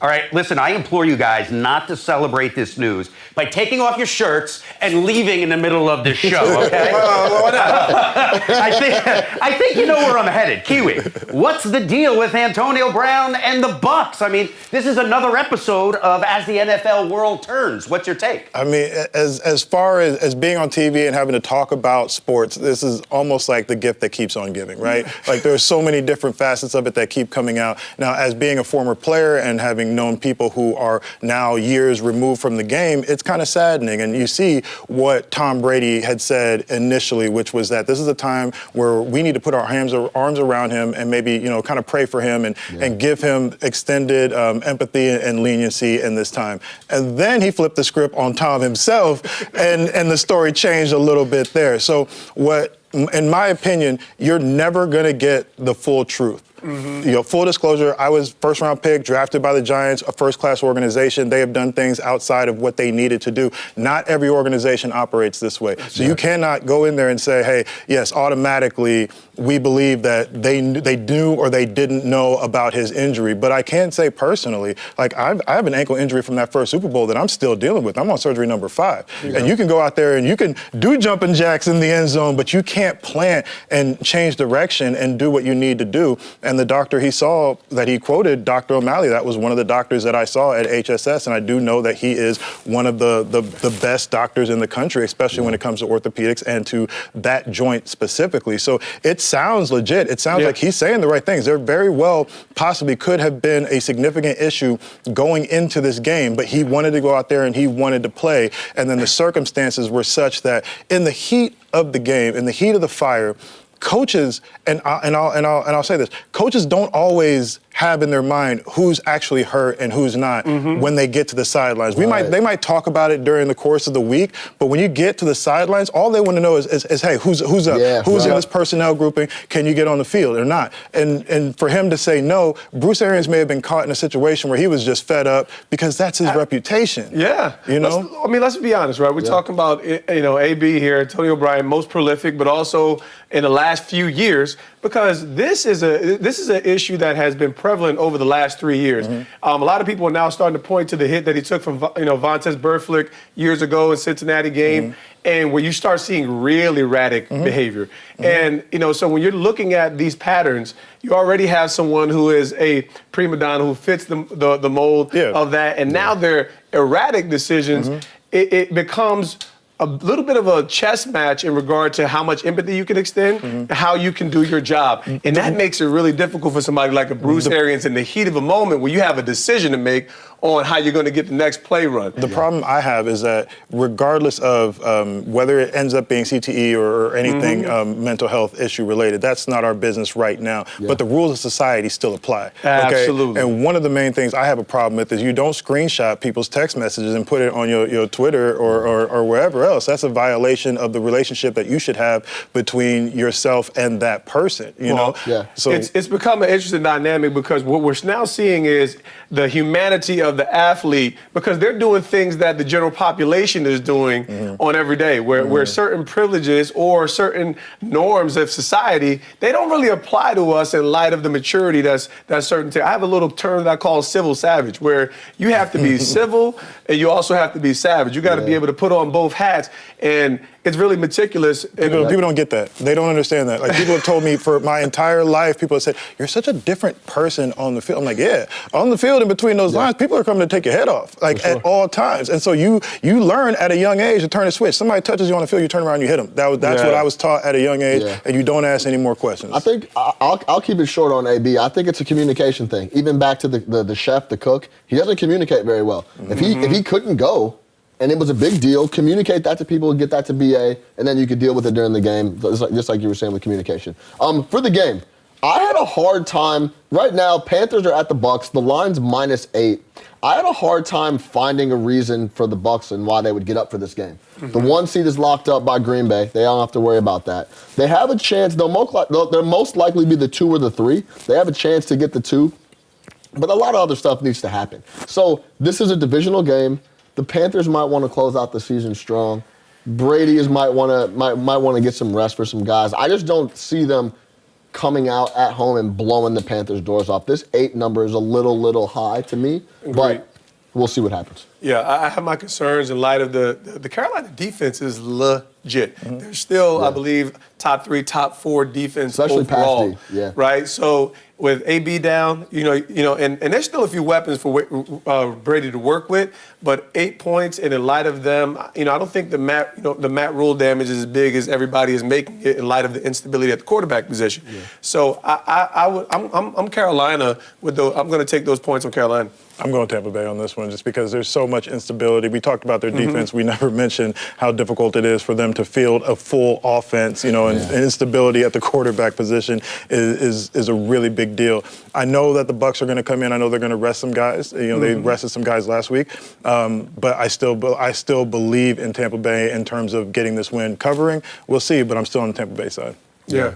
All right, listen, I implore you guys not to celebrate this news by taking off your shirts and leaving in the middle of this show, okay? I think you know where I'm headed. Kiwi, what's the deal with Antonio Brown and the Bucs? I mean, this is another episode of As the NFL World Turns. What's your take? I mean, as far as being on TV and having to talk about sports, this is almost like the gift that keeps on giving, right? Like, there's so many different facets of it that keep coming out. Now, as being a former player and having known people who are now years removed from the game, it's kind of saddening. And you see what Tom Brady had said initially, which was that this is a time where we need to put our arms around him and maybe, kind of pray for him and give him extended empathy and leniency in this time. And then he flipped the script on Tom himself, and the story changed a little bit there. So in my opinion, you're never going to get the full truth. Full disclosure, I was first-round pick, drafted by the Giants, a first-class organization. They have done things outside of what they needed to do. Not every organization operates this way. So you cannot go in there and say, hey, yes, automatically we believe that they knew or they didn't know about his injury. But I can say personally, like I have an ankle injury from that first Super Bowl that I'm still dealing with. I'm on surgery number 5. And you can go out there and you can do jumping jacks in the end zone, but you can't plant and change direction and do what you need to do. And the doctor he saw that he quoted, Dr. O'Malley, that was one of the doctors that I saw at HSS, and I do know that he is one of the best doctors in the country, especially when it comes to orthopedics and to that joint specifically. So it sounds legit. It sounds like he's saying the right things. There very well possibly could have been a significant issue going into this game, but he wanted to go out there and he wanted to play, and then the circumstances were such that in the heat of the game, in the heat of the fire, coaches, and I'll say this, coaches don't always have in their mind who's actually hurt and who's not when they get to the sidelines. They might talk about it during the course of the week, but when you get to the sidelines, all they want to know is hey, who's up? Who's in this personnel grouping? Can you get on the field or not? And for him to say no, Bruce Arians may have been caught in a situation where he was just fed up because that's his reputation. Yeah. Let's be honest, right? We're talking about, AB here, Antonio Brown, most prolific, but also in the last few years, because this is an issue that has been prevalent over the last 3 years. A lot of people are now starting to point to the hit that he took from Vontaze Burfict years ago in Cincinnati game, and where you start seeing really erratic behavior. And so when you're looking at these patterns, you already have someone who is a prima donna who fits the mold of that, and now their erratic decisions, it becomes a little bit of a chess match in regard to how much empathy you can extend and how you can do your job. And that makes it really difficult for somebody like a Bruce Arians in the heat of a moment where you have a decision to make on how you're going to get the next play run. The problem I have is that regardless of whether it ends up being CTE or anything mental health issue related, that's not our business right now. But the rules of society still apply. Absolutely. And one of the main things I have a problem with is you don't screenshot people's text messages and put it on your Twitter or wherever else. That's a violation of the relationship that you should have between yourself and that person. So it's become an interesting dynamic because what we're now seeing is the humanity of the athlete, because they're doing things that the general population is doing on every day, where certain privileges or certain norms of society, they don't really apply to us in light of the maturity that's certain. I have a little term that I call civil savage, where you have to be civil and you also have to be savage. You got to be able to put on both hats, and it's really meticulous. People don't get that. They don't understand that. Like, people have told me for my entire life, people have said, you're such a different person on the field. I'm like, yeah, on the field in between those lines, people are coming to take your head off, like at all times. And so you learn at a young age to turn a switch. Somebody touches you on the field, you turn around, you hit them. That's what I was taught at a young age, and you don't ask any more questions. I think I'll keep it short on AB. I think it's a communication thing. Even back to the chef, the cook, he doesn't communicate very well. If he couldn't go, and it was a big deal, communicate that to people, get that to BA, and then you could deal with it during the game, just like you were saying with communication. For the game, I had a hard time. Right now, Panthers are at the Bucs. The line's -8. I had a hard time finding a reason for the Bucs and why they would get up for this game. The 1 seed is locked up by Green Bay. They don't have to worry about that. They have a chance. They'll most likely be the 2 or the 3. They have a chance to get the 2, but a lot of other stuff needs to happen. So this is a divisional game. The Panthers might want to close out the season strong. Brady might want to get some rest for some guys. I just don't see them coming out at home and blowing the Panthers' doors off. This 8 number is a little high to me, but we'll see what happens. Yeah, I have my concerns in light of the Carolina defense is legit. They're still, I believe, top 3, top 4 defense especially overall. past D, Right? So with AB down, and there's still a few weapons for Brady to work with, but 8 points, and in light of them, I don't think the Matt Rule damage is as big as everybody is making it in light of the instability at the quarterback position. Yeah. So I'm Carolina I'm going to take those points on Carolina. I'm going Tampa Bay on this one just because there's so much instability. We talked about their defense. We never mentioned how difficult it is for them to field a full offense, and instability at the quarterback position is a really big deal. I know that the Bucs are going to come in. I know they're going to rest some guys. They rested some guys last week. But I still believe in Tampa Bay in terms of getting this win covering. We'll see, but I'm still on the Tampa Bay side. Yeah.